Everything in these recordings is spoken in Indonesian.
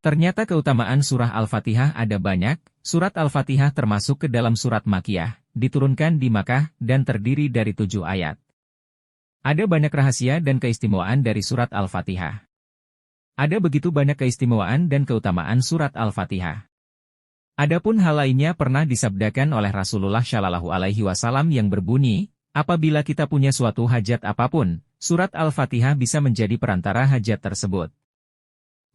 Ternyata keutamaan surah Al-Fatihah ada banyak. Surat Al-Fatihah termasuk ke dalam surat Makkiyah, diturunkan di Makkah, dan terdiri dari 7 ayat. Ada banyak rahasia dan keistimewaan dari surat Al-Fatihah. Ada begitu banyak keistimewaan dan keutamaan surat Al-Fatihah. Adapun hal lainnya pernah disabdakan oleh Rasulullah Shallallahu Alaihi Wasallam yang berbunyi, apabila kita punya suatu hajat apapun, surat Al-Fatihah bisa menjadi perantara hajat tersebut.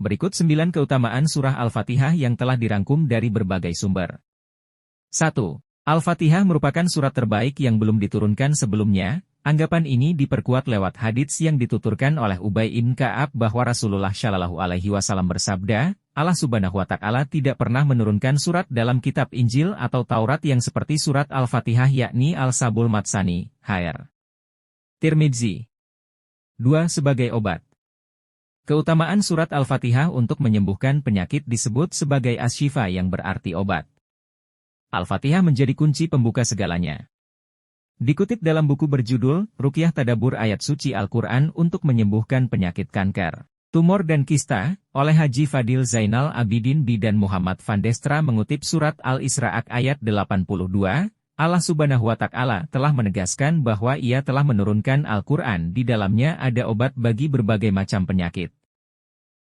Berikut 9 keutamaan surah Al-Fatihah yang telah dirangkum dari berbagai sumber. 1. Al-Fatihah merupakan surat terbaik yang belum diturunkan sebelumnya. Anggapan ini diperkuat lewat hadits yang dituturkan oleh Ubay ibn Ka'ab bahwa Rasulullah Shallallahu Alaihi Wasallam bersabda, Allah Subhanahu wa Ta'ala tidak pernah menurunkan surat dalam kitab Injil atau Taurat yang seperti surat Al-Fatihah yakni Al-Sabul Matsani, Hr. Tirmidzi. 2. Sebagai obat. Keutamaan surat Al-Fatihah untuk menyembuhkan penyakit disebut sebagai as-syifa yang berarti obat. Al-Fatihah menjadi kunci pembuka segalanya. Dikutip dalam buku berjudul, Ruqyah Tadabbur Ayat Suci Al-Quran untuk menyembuhkan penyakit kanker, tumor dan kista, oleh Haji Fadil Zainal Abidin Bidan Muhammad Vandestra mengutip surat Al-Isra' ayat 82, Allah Subhanahu wa Ta'ala telah menegaskan bahwa Ia telah menurunkan Al-Quran, di dalamnya ada obat bagi berbagai macam penyakit.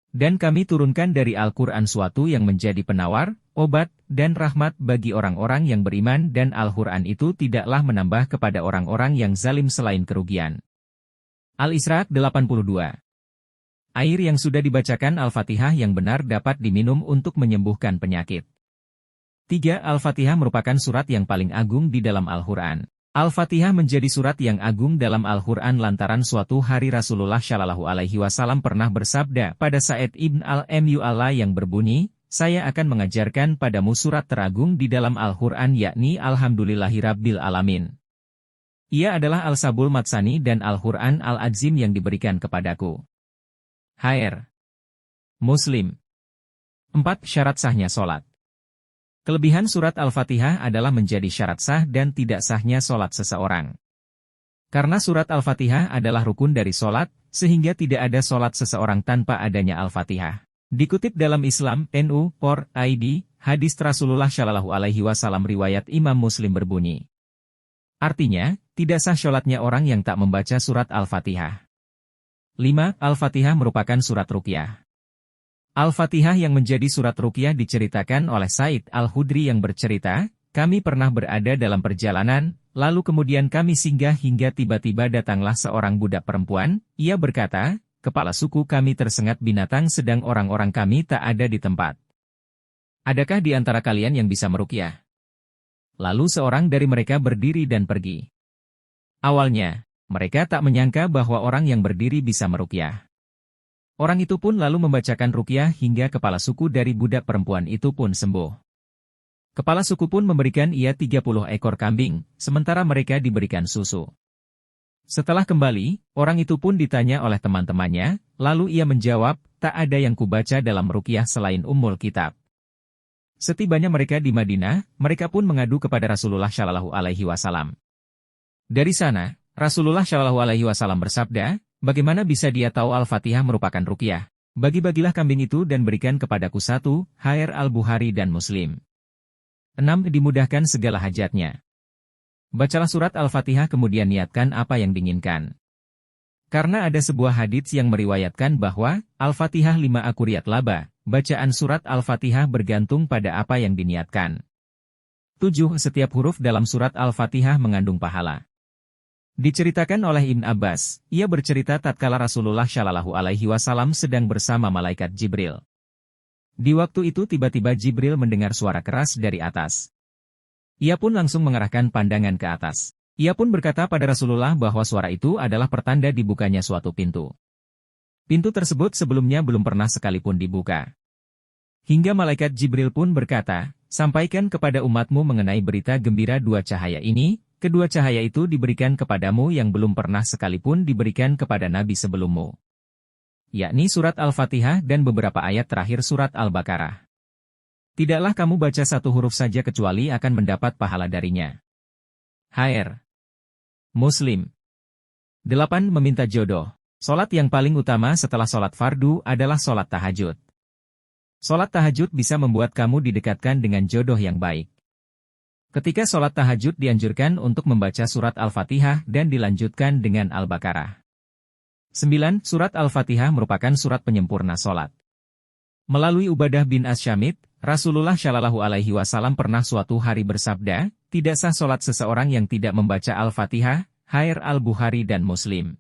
Dan kami turunkan dari Al-Quran suatu yang menjadi penawar, obat, dan rahmat bagi orang-orang yang beriman dan Al-Quran itu tidaklah menambah kepada orang-orang yang zalim selain kerugian. Al-Isra' 82. Air yang sudah dibacakan Al-Fatihah yang benar dapat diminum untuk menyembuhkan penyakit. 3. Al-Fatihah merupakan surat yang paling agung di dalam Al-Quran. Al-Fatihah menjadi surat yang agung dalam Al-Quran lantaran suatu hari Rasulullah Shallallahu Alaihi Wasallam pernah bersabda pada Sa'id ibn al-Mu'alla yang berbunyi, saya akan mengajarkan padamu surat teragung di dalam Al-Quran yakni Alhamdulillahirabbil alamin. Ia adalah Al-Sabul Matsani dan Al-Quran Al-Azim yang diberikan kepadaku. Hr. Muslim. 4. Syarat sahnya sholat. Kelebihan surat Al-Fatihah adalah menjadi syarat sah dan tidak sahnya sholat seseorang. Karena surat Al-Fatihah adalah rukun dari sholat, sehingga tidak ada sholat seseorang tanpa adanya Al-Fatihah. Dikutip dalam Islam, NU, Por, ID, hadis Rasulullah Shallallahu Alaihi Wasallam riwayat Imam Muslim berbunyi. Artinya, tidak sah sholatnya orang yang tak membaca surat Al-Fatihah. 5. Al-Fatihah merupakan surat ruqyah. Al-Fatihah yang menjadi surat ruqyah diceritakan oleh Said Al-Khudri yang bercerita, kami pernah berada dalam perjalanan, lalu kemudian kami singgah hingga tiba-tiba datanglah seorang budak perempuan, ia berkata, kepala suku kami tersengat binatang sedang orang-orang kami tak ada di tempat. Adakah di antara kalian yang bisa meruqyah? Lalu seorang dari mereka berdiri dan pergi. Awalnya, mereka tak menyangka bahwa orang yang berdiri bisa meruqyah. Orang itu pun lalu membacakan ruqyah hingga kepala suku dari budak perempuan itu pun sembuh. Kepala suku pun memberikan ia 30 ekor kambing, sementara mereka diberikan susu. Setelah kembali, orang itu pun ditanya oleh teman-temannya, lalu ia menjawab, tak ada yang kubaca dalam ruqyah selain Ummul Kitab. Setibanya mereka di Madinah, mereka pun mengadu kepada Rasulullah Shallallahu Alaihi Wasallam. Dari sana, Rasulullah Shallallahu Alaihi Wasallam bersabda, bagaimana bisa dia tahu Al-Fatihah merupakan ruqyah? Bagi-bagilah kambing itu dan berikan kepadaku 1, Hr Al-Bukhari dan Muslim. 6. Dimudahkan segala hajatnya. Bacalah surat Al-Fatihah kemudian niatkan apa yang diinginkan. Karena ada sebuah hadits yang meriwayatkan bahwa, Al-Fatihah 5 akuriyat laba, bacaan surat Al-Fatihah bergantung pada apa yang diniatkan. 7. Setiap huruf dalam surat Al-Fatihah mengandung pahala. Diceritakan oleh Ibn Abbas, ia bercerita tatkala Rasulullah Shallallahu Alaihi Wasallam sedang bersama malaikat Jibril. Di waktu itu tiba-tiba Jibril mendengar suara keras dari atas. Ia pun langsung mengarahkan pandangan ke atas. Ia pun berkata pada Rasulullah bahwa suara itu adalah pertanda dibukanya suatu pintu. Pintu tersebut sebelumnya belum pernah sekalipun dibuka. Hingga malaikat Jibril pun berkata, sampaikan kepada umatmu mengenai berita gembira 2 cahaya ini. Kedua cahaya itu diberikan kepadamu yang belum pernah sekalipun diberikan kepada nabi sebelummu. Yakni surat Al-Fatihah dan beberapa ayat terakhir surat Al-Baqarah. Tidaklah kamu baca 1 huruf saja kecuali akan mendapat pahala darinya. Hr. Muslim. 8. Meminta jodoh. Salat yang paling utama setelah salat fardu adalah salat tahajud. Sholat tahajud bisa membuat kamu didekatkan dengan jodoh yang baik. Ketika sholat tahajud dianjurkan untuk membaca surat Al-Fatihah dan dilanjutkan dengan Al-Baqarah. 9. Surat Al-Fatihah merupakan surat penyempurna sholat. Melalui Ubadah bin As-Syamit, Rasulullah Shallallahu Alaihi Wasallam pernah suatu hari bersabda, tidak sah sholat seseorang yang tidak membaca Al-Fatihah, Hair Al-Bukhari dan Muslim.